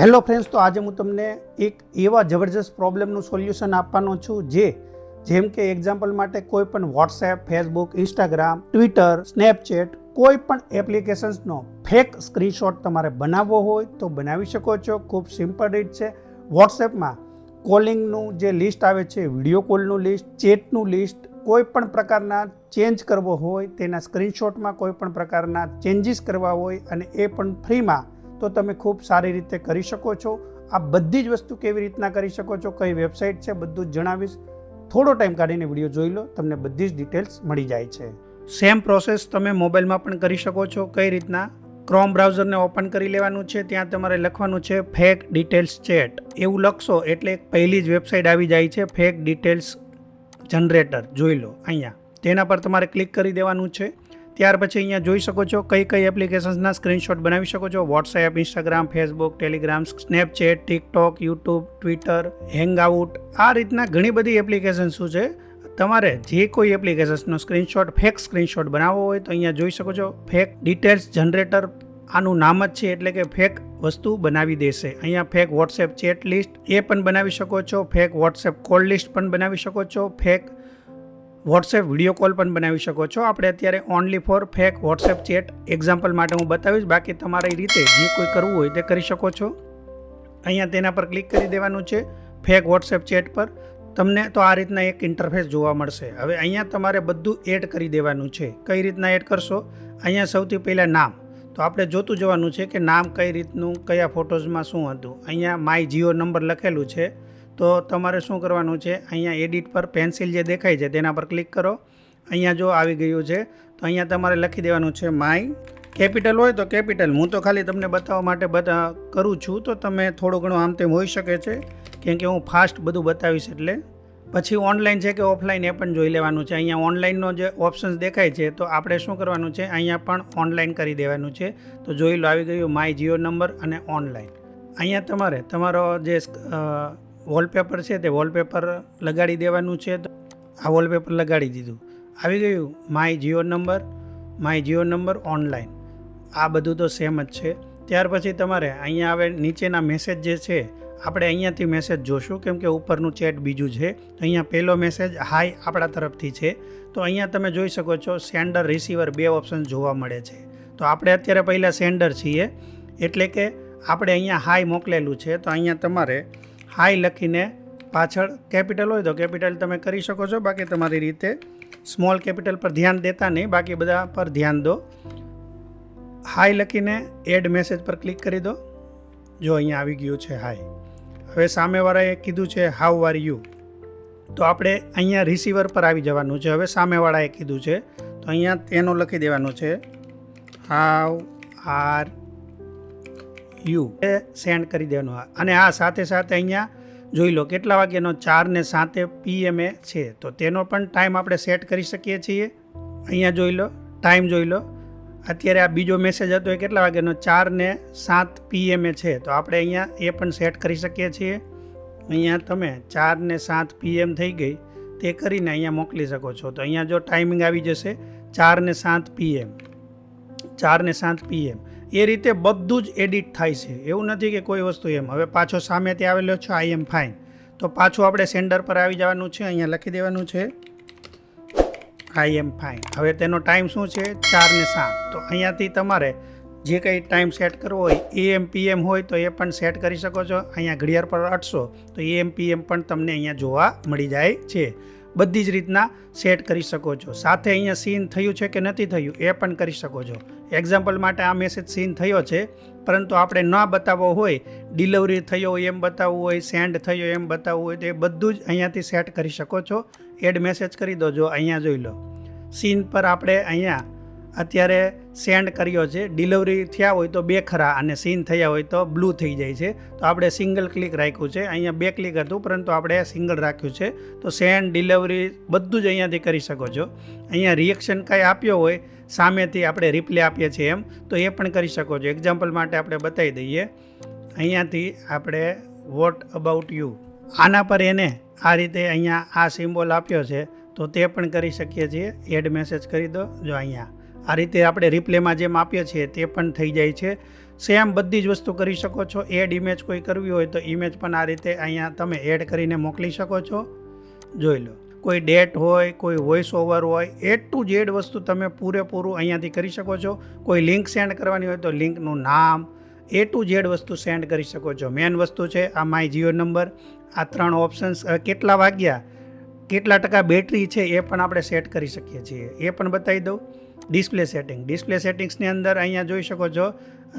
Hello friends, તો આજે હું તમને એક એવા જબરજસ્ત પ્રોબ્લેમનું સોલ્યુશન આપવાનો છું જેમ કે એક્ઝામ્પલ માટે કોઈ પણ WhatsApp, Facebook, Instagram, Twitter, Snapchat કોઈ પણ એપ્લિકેશન્સનો ફેક સ્ક્રીનશોટ તમારે બનાવવો હોય તો બનાવી શકો છો. ખૂબ સિમ્પલ રીત છે. વોટ્સએપમાં કોલિંગનું જે લિસ્ટ આવે છે, વિડીયો કોલનું લિસ્ટ, ચેટનું લિસ્ટ, કોઈ પણ પ્રકારના ચેન્જ કરવો હોય, તેના સ્ક્રીનશોટમાં કોઈ પણ પ્રકારના ચેન્જીસ કરવા હોય અને એ પણ ફ્રીમાં, તો તમે ખૂબ સારી રીતે કરી શકો છો. આ બધી જ વસ્તુ કેવી રીતના કરી શકો છો, કઈ વેબસાઇટ છે, બધું જ જણાવીશ. થોડો ટાઈમ કાઢીને વિડીયો જોઈ લો, તમને બધી જ ડિટેલ્સ મળી જાય છે. સેમ પ્રોસેસ તમે મોબાઈલમાં પણ કરી શકો છો. કઈ રીતના? ક્રોમ બ્રાઉઝરને ઓપન કરી લેવાનું છે. ત્યાં તમારે લખવાનું છે ફેક ડિટેલ્સ ચેટ. એવું લખશો એટલે પહેલી જ વેબસાઇટ આવી જાય છે, ફેક ડિટેલ્સ જનરેટર. જોઈ લો અહીંયા, તેના પર તમારે ક્લિક કરી દેવાનું છે. ત્યાર પછી અહીંયા જોઈ શકો છો કઈ એપ્લિકેશન્સના સ્ક્રીનશોટ બનાવી શકો છો. WhatsApp, Instagram, Facebook, Telegram, Snapchat, TikTok, YouTube, Twitter, hangout, આ રીતના ઘણી બધી એપ્લિકેશન્સ છે. તમારે જે કોઈ એપ્લિકેશન્સનો સ્ક્રીનશોટ, ફેક સ્ક્રીનશોટ બનાવવો હોય તો અહીંયા જોઈ શકો છો ફેક ડિટેલ્સ જનરેટર. આનું નામ જ છે, એટલે કે ફેક વસ્તુ બનાવી દેશે. અહીંયા ફેક વોટ્સએપ ચેટ લિસ્ટ એ પણ બનાવી શકો છો. ફેક વોટ્સએપ કોલ લિસ્ટ પણ બનાવી શકો છો. ફેક વોટ્સએપ વિડીયો કોલ પણ બનાવી શકો છો. આપણે અત્યારે only for fake WhatsApp chat example માટે હું બતાવીશ. બાકી તમારી રીતે જે કોઈ કરવું હોય તે કરી શકો છો. અહીંયા તેના પર ક્લિક કરી દેવાનું છે ફેક વોટ્સએપ ચેટ પર. તમને તો આ રીતના એક ઇન્ટરફેસ જોવા મળશે. હવે અહીંયા તમારે બધું એડ કરી દેવાનું છે. કઈ રીતના એડ કરશો? અહીંયા સૌથી પહેલાં નામ. તો આપણે જોતું જવાનું છે કે નામ કઈ રીતનું, કયા ફોટોઝમાં શું હતું. અહીંયા માય જીઓ નંબર લખેલું છે. તો તમારે શું કરવાનું છે, અહીંયા એડિટ પર પેન્સિલ જે દેખાય છે તેના પર ક્લિક કરો. અહીંયા જો આવી ગયું છે તો અહીંયા તમારે લખી દેવાનું છે માય. કેપિટલ હોય તો કેપિટલ. હું તો ખાલી તમને બતાવવા માટે કરું છું, તો તમે થોડું ઘણું આમ તેમ હોઈ શકે છે, કેમ કે હું ફાસ્ટ બધું બતાવીશ. એટલે પછી ઓનલાઈન છે કે ઓફલાઈન એ પણ જોઈ લેવાનું છે. અહીંયા ઓનલાઈનનો જે ઓપ્શન્સ દેખાય છે તો આપણે શું કરવાનું છે, અહીંયા પણ ઓનલાઈન કરી દેવાનું છે. તો જોઈ લો, આવી ગયું માય જીઓ નંબર અને ઓનલાઈન. અહીંયા તમારે તમારો જે વોલપેપર છે તે વોલપેપર લગાડી દેવાનું છે. તો આ વોલપેપર લગાડી દીધું. આવી ગયું માય જીઓ નંબર ઓનલાઈન. આ બધું તો સેમ જ છે. ત્યાર પછી તમારે અહીંયા આવે નીચેના મેસેજ જે છે, આપણે અહીંયાથી મેસેજ જોશું, કેમ કે ઉપરનું ચેટ બીજું છે. તો અહીંયા પહેલો મેસેજ હાય આપણા તરફથી છે. તો અહીંયા તમે જોઈ શકો છો સેન્ડર, રિસીવર બે ઓપ્શન જોવા મળે છે. તો આપણે અત્યારે પહેલાં સેન્ડર છીએ, એટલે કે આપણે અહીંયા હાય મોકલેલું છે. તો અહીંયા તમારે હાય લખીને પાછળ કેપિટલ હોય તો કેપિટલ તમે કરી શકો છો. બાકી તમારી રીતે સ્મોલ કેપિટલ પર ધ્યાન દેતા નહીં, બાકી બધા પર ધ્યાન દો. હાય લખીને એડ મેસેજ પર ક્લિક કરી દો. જો અહીંયા આવી ગયું છે હાય. હવે સામેવાળાએ કીધું છે હાઉ આર યુ. તો આપણે અહીંયા રિસીવર પર આવી જવાનું છે. હવે સામેવાળાએ કીધું છે તો અહીંયા તેનું લખી દેવાનું છે હાઉ આર યુ. સેન્ડ કરી દેવાનું. અને આ સાથે સાથે અહીંયા જોઈ લો કેટલા વાગ્યાનો 4:07 PM છે. તો તેનો પણ ટાઈમ આપણે સેટ કરી શકીએ છીએ. અહીંયા જોઈ લો, ટાઈમ જોઈ લો. અત્યારે આ બીજો મેસેજ હતો એ કેટલા વાગ્યાનો 4:07 PM છે. તો આપણે અહીંયા એ પણ સેટ કરી શકીએ છીએ. અહીંયા તમે 4:07 PM થઈ ગઈ તે કરીને અહીંયા મોકલી શકો છો. તો અહીંયા જો ટાઈમિંગ આવી જશે 4:07 PM. 4:07 PM. એ રીતે બધું જ એડિટ થાય છે. એવું નથી કે કોઈ વસ્તુ એમ. હવે પાછો સામે ત્યાં આવેલો છે આઈ એમ ફાઇન. તો પાછું આપણે સેન્ડર પર આવી જવાનું છે. અહીંયા લખી દેવાનું છે આઈ એમ ફાઇન. હવે તેનો ટાઈમ શું છે 4:07. તો અહીંયાથી તમારે જે કંઈ ટાઈમ સેટ કરવો હોય, AM PM હોય તો એ પણ સેટ કરી શકો છો. અહીંયા ઘડિયાળ પર અટશો તો AM PM પણ તમને અહીંયા જોવા મળી જાય છે. બધી જ રીતના સેટ કરી શકો છો. સાથે અહીંયા સીન થયું છે કે નથી થયું એ પણ કરી શકો છો. એક્ઝામ્પલ માટે આ મેસેજ સીન થયો છે, પરંતુ આપણે ન બતાવવો હોય, ડિલિવરી થયો હોય એમ બતાવવું હોય, સેન્ડ થયો એમ બતાવવું હોય, તો એ બધું જ અહીંયાથી સેટ કરી શકો છો. એડ મેસેજ કરી દો. જો અહીંયા જોઈ લો, સીન પર આપણે અહીંયા અત્યારે સેન્ડ કર્યો છે. ડિલિવરી થયા હોય તો 2 ખરા અને સીન થયા હોય તો બ્લુ થઈ જાય છે. તો આપણે સિંગલ ક્લિક રાખ્યું છે. અહીંયા 2 ક્લિક હતું, પરંતુ આપણે સિંગલ રાખ્યું છે. તો સેન્ડ, ડિલિવરી બધું જ અહીંયાથી કરી શકો છો. અહીંયા રિએક્શન કાંઈ આપ્યો હોય, સામેથી આપણે રિપ્લે આપીએ છીએ એમ, તો એ પણ કરી શકો છો. એક્ઝામ્પલ માટે આપણે બતાવી દઈએ. અહીંયાથી આપણે વોટ અબાઉટ યુ, આના પર એને આ રીતે અહીંયા આ સિમ્બોલ આપ્યો છે, તો તે પણ કરી શકીએ છીએ. એડ મેસેજ કરી દો. જો અહીંયા આ રીતે આપણે રિપ્લેમાં જેમ આપીએ છીએ તે પણ થઈ જાય છે. સેમ બધી જ વસ્તુ કરી શકો છો. એડ ઇમેજ કોઈ કરવી હોય તો ઇમેજ પણ આ રીતે અહીંયા તમે એડ કરીને મોકલી શકો છો. જોઈ લો, કોઈ ડેટ હોય, કોઈ વોઇસ ઓવર હોય, ટુ ઝેડ વસ્તુ તમે પૂરેપૂરું અહીંયાથી કરી શકો છો. કોઈ લિંક સેન્ડ કરવાની હોય તો લિંકનું નામ, ટુ ઝેડ વસ્તુ સેન્ડ કરી શકો છો. મેન વસ્તુ છે આ માય જીઓ નંબર, આ 3 ઓપ્શન્સ. કેટલા વાગ્યા, કેટલા ટકા બેટરી છે એ પણ આપણે સેટ કરી શકીએ છીએ, એ પણ બતાવી દઉં. ડિસ્પ્લે સેટિંગ, ડિસ્પ્લે સેટિંગ્સની અંદર અહીંયા જોઈ શકો છો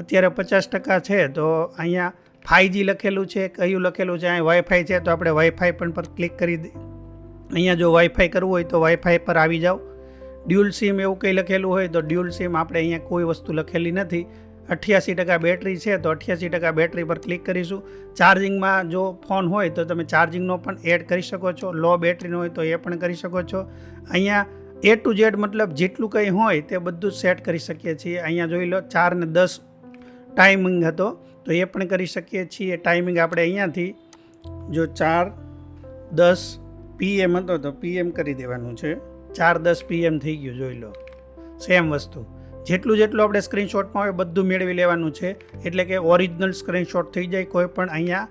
અત્યારે 50% છે. તો અહીંયા 5G લખેલું છે, કયું લખેલું છે, અહીંયા વાઈફાઈ છે તો આપણે વાઈફાઈ પણ પર ક્લિક કરી દઈએ. અહીંયા જો વાઈફાઈ કરવું હોય તો વાઈફાઈ પર આવી જાઓ. ડ્યુઅલ સિમ એવું કંઈ લખેલું હોય તો ડ્યુઅલ સિમ, આપણે અહીંયા કોઈ વસ્તુ લખેલી નથી. 88% બેટરી છે તો 88% બેટરી પર ક્લિક કરીશું. ચાર્જિંગમાં જો ફોન હોય તો તમે ચાર્જિંગનો પણ એડ કરી શકો છો. લો બેટરીનો હોય તો એ પણ કરી શકો છો. અહીંયા ટુ ઝેડ મતલબ જેટલું કંઈ હોય તે બધું જ સેટ કરી શકીએ છીએ. અહીંયા જોઈ લો 4 ને 10 ટાઈમિંગ હતો તો એ પણ કરી શકીએ છીએ. ટાઈમિંગ આપણે અહીંયાથી જો 4:10 PM હતો તો PM કરી દેવાનું છે. 4:10 PM થઈ ગયું. જોઈ લો, સેમ વસ્તુ જેટલું આપણે સ્ક્રીનશોટમાં હોય બધું મેળવી લેવાનું છે. એટલે કે ઓરિજિનલ સ્ક્રીનશોટ થઈ જાય, કોઈ પણ અહીંયા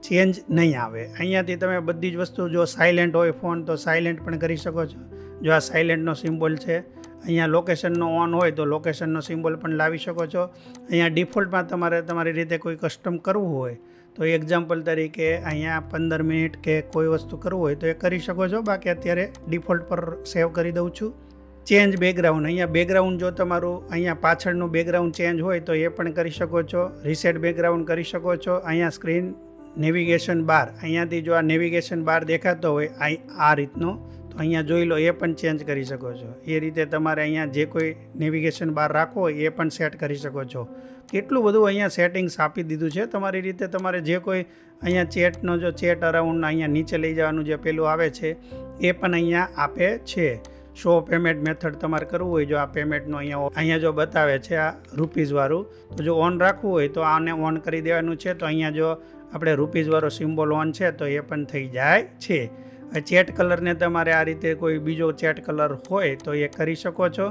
ચેન્જ નહીં આવે. અહીંયાથી તમે બધી જ વસ્તુ, જો સાયલેન્ટ હોય ફોન તો સાયલેન્ટ પણ કરી શકો છો. જો આ સાયલેન્ટનો સિમ્બોલ છે, અહીંયા લોકેશનનો ઓન હોય તો લોકેશનનો સિમ્બોલ પણ લાવી શકો છો. અહીંયા ડિફોલ્ટમાં તમારે તમારી રીતે કોઈ કસ્ટમ કરવું હોય તો એક્ઝામ્પલ તરીકે અહીંયા 15 મિનિટ કે કોઈ વસ્તુ કરવું હોય તો એ કરી શકો છો. બાકી અત્યારે ડિફોલ્ટ પર સેવ કરી દઉં છું. ચેન્જ બેકગ્રાઉન્ડ, અહીંયા બેકગ્રાઉન્ડ જો તમારું અહીંયા પાછળનું બેકગ્રાઉન્ડ ચેન્જ હોય તો એ પણ કરી શકો છો. રીસેટ બેકગ્રાઉન્ડ કરી શકો છો. અહીંયા સ્ક્રીન નેવિગેશન બાર, અહીંયાથી જો આ નેવિગેશન બાર દેખાતો હોય આ રીતનો તો અહીંયા જોઈ લો, એ પણ ચેન્જ કરી શકો છો. એ રીતે તમારે અહીંયા જે કોઈ નેવિગેશન બાર રાખવો હોય એ પણ સેટ કરી શકો છો. કેટલું બધું અહીંયા સેટિંગ્સ આપી દીધું છે. તમારી રીતે તમારે જે કોઈ અહીંયા ચેટનો જો ચેટ અરાઉન્ડ અહીંયા નીચે લઈ જવાનું જે પેલું આવે છે એ પણ અહીંયા આપે છે. શો પેમેન્ટ મેથડ તમારે કરવું હોય, જો આ પેમેન્ટનો અહીંયા જો બતાવે છે આ રૂપીઝવાળું, તો જો ઓન રાખવું હોય તો આને ઓન કરી દેવાનું છે. તો અહીંયા જો આપણે રૂપીઝવાળો સિમ્બોલ ઓન છે તો એ પણ થઈ જાય છે. ચેટ કલરને તમારે આ રીતે કોઈ બીજો ચેટ કલર હોય તો એ કરી શકો છો.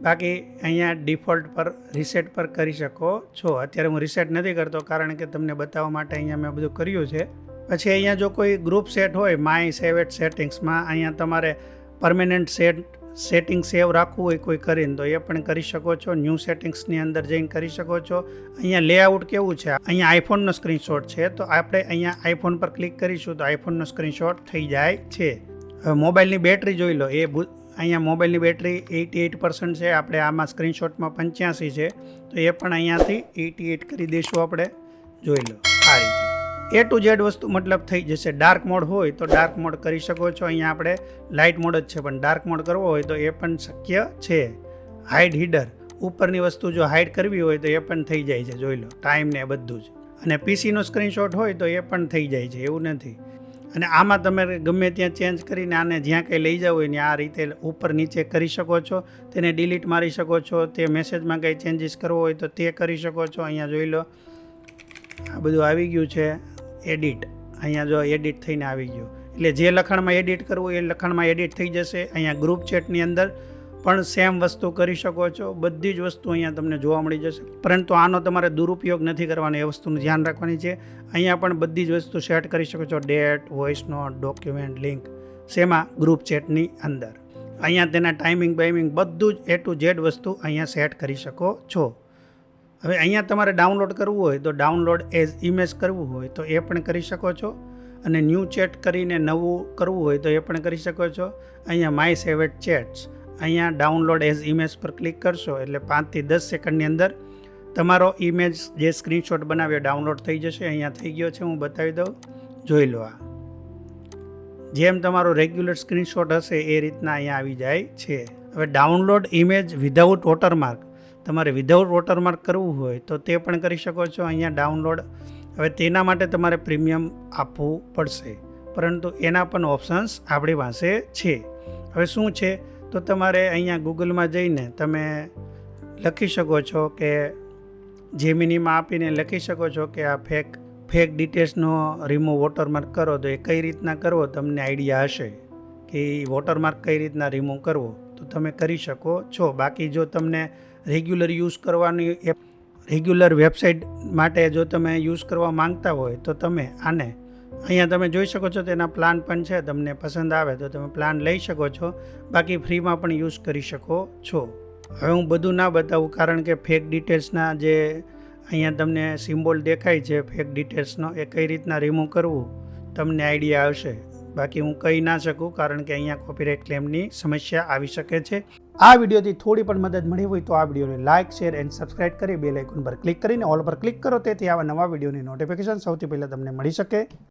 બાકી અહીંયા ડિફોલ્ટ પર રીસેટ પર કરી શકો છો. અત્યારે હું રીસેટ નથી કરતો કારણ કે તમને બતાવવા માટે અહીંયા મેં બધું કર્યું છે. પછી અહીંયા જો કોઈ ગ્રુપ સેટ હોય માય સેવ સેટિંગ્સમાં, અહીંયા તમારે પરમેનન્ટ સેટિંગ સેવ રાખવું હોય કોઈ કરીને તો એ પણ કરી શકો છો. ન્યૂ સેટિંગ્સની અંદર જઈને કરી શકો છો. અહીંયા લેઆઉટ કેવું છે, અહીંયા આઈફોનનો સ્ક્રીનશોટ છે તો આપણે અહીંયા આઈફોન પર ક્લિક કરીશું તો આઈફોનનો સ્ક્રીનશોટ થઈ જાય છે. હવે મોબાઈલની બેટરી જોઈ લો, અહીંયા મોબાઈલની બેટરી 88% છે. આપણે આમાં સ્ક્રીનશોટમાં 85 છે તો એ પણ અહીંયાથી 88 કરી દઈશું આપણે. જોઈ લો, આ રીતે ટુ ઝેડ વસ્તુ મતલબ થઈ જશે. ડાર્ક મોડ હોય તો ડાર્ક મોડ કરી શકો છો. અહીંયા આપણે લાઇટ મોડ જ છે પણ ડાર્ક મોડ કરવો હોય તો એ પણ શક્ય છે. હાઇડ હિડર, ઉપરની વસ્તુ જો હાઇડ કરવી હોય તો એ પણ થઈ જાય છે. જોઈ લો, ટાઈમ ને બધું જ. અને પીસીનો સ્ક્રીનશોટ હોય તો એ પણ થઈ જાય છે, એવું નથી. અને આમાં તમે ગમે ત્યાં ચેન્જ કરીને આને જ્યાં કંઈ લઈ જવું હોય ને આ રીતે ઉપર નીચે કરી શકો છો. તેને ડિલીટ મારી શકો છો. તે મેસેજમાં કંઈ ચેન્જીસ કરવો હોય તો તે કરી શકો છો. અહીંયા જોઈ લો, આ બધું આવી ગયું છે. એડિટ, અહીંયા જો એડિટ થઈને આવી ગયું, એટલે જે લખાણમાં એડિટ કરવું એ લખાણમાં એડિટ થઈ જશે. અહીંયા ગ્રુપ ચેટની અંદર પણ સેમ વસ્તુ કરી શકો છો. બધી જ વસ્તુ અહીંયા તમને જોવા મળી જશે. પરંતુ આનો તમારે દુરુપયોગ નથી કરવાનો, એ વસ્તુનું ધ્યાન રાખવાની છે. અહીંયા પણ બધી જ વસ્તુ સેટ કરી શકો છો. Date, voice note, document, link, શેમાં ગ્રુપ ચેટની અંદર. અહીંયા તેના ટાઈમિંગ બાઈમિંગ બધું જ ટુ ઝેડ વસ્તુ અહીંયા સેટ કરી શકો છો. હવે અહીંયા તમારે ડાઉનલોડ કરવું હોય તો ડાઉનલોડ એઝ ઇમેજ કરવું હોય તો એ પણ કરી શકો છો. અને ન્યૂ ચેટ કરીને નવું કરવું હોય તો એ પણ કરી શકો છો. અહીંયા માય સેવેડ ચેટ્સ, અહીંયા ડાઉનલોડ એઝ ઇમેજ પર ક્લિક કરશો એટલે 5 થી 10 સેકન્ડની અંદર તમારો ઇમેજ જે સ્ક્રીનશોટ બનાવ્યો ડાઉનલોડ થઈ જશે. અહીંયા થઈ ગયો છે, હું બતાવી દઉં. જોઈ લો, આ જેમ તમારો રેગ્યુલર સ્ક્રીનશોટ હશે એ રીતના અહીંયા આવી જાય છે. હવે ડાઉનલોડ ઇમેજ વિધાઉટ વોટરમાર્ક, તમારે વિધાઉટ વોટરમાર્ક કરવું હોય તો તે પણ કરી શકો છો. અહીંયા ડાઉનલોડ, હવે તેના માટે તમારે પ્રીમિયમ આપવું પડશે, પરંતુ એના પણ ઓપ્શન્સ આપણી પાસે છે. હવે શું છે તો તમારે અહીંયા ગૂગલમાં જઈને તમે લખી શકો છો કે જેમિનીમાં આપીને લખી શકો છો કે આ ફેક ડિટેલ્સનો રિમૂવ વોટરમાર્ક કરો તો એ કઈ રીતના કરવો તમને આઈડિયા હશે કે વોટરમાર્ક કઈ રીતના રિમૂવ કરવો તો તમે કરી શકો છો. બાકી જો તમને રેગ્યુલર યુઝ કરવાની એપ રેગ્યુલર વેબસાઇટ માટે જો તમે યુઝ કરવા માંગતા હોય તો તમે આને અહીંયા તમે જોઈ શકો છો તેના પ્લાન પણ છે, તમને પસંદ આવે તો તમે પ્લાન લઈ શકો છો, બાકી ફ્રીમાં પણ યુઝ કરી શકો છો. હવે હું બધું ના બતાવું કારણ કે ફેક ડિટેલ્સના જે અહીંયા તમને સિમ્બોલ દેખાય છે ફેક ડિટેલ્સનો એ કઈ રીતના રિમૂવ કરવું તમને આઈડિયા આવશે, બાકી હું કહી ના શકું કારણ કે અહીંયા કોપીરાઇટ ક્લેમની સમસ્યા આવી શકે છે. આ વિડીયોથી થોડી પણ મદદ મળી હોય તો આ વિડીયોને લાઇક, શેર એન્ડ સબસ્ક્રાઇબ કરી બેલ આઇકોન પર ક્લિક કરીને ઓલ પર ક્લિક કરો, તેથી આવા નવા વિડીયોની નોટિફિકેશન સૌથી પહેલાં તમને મળી શકે.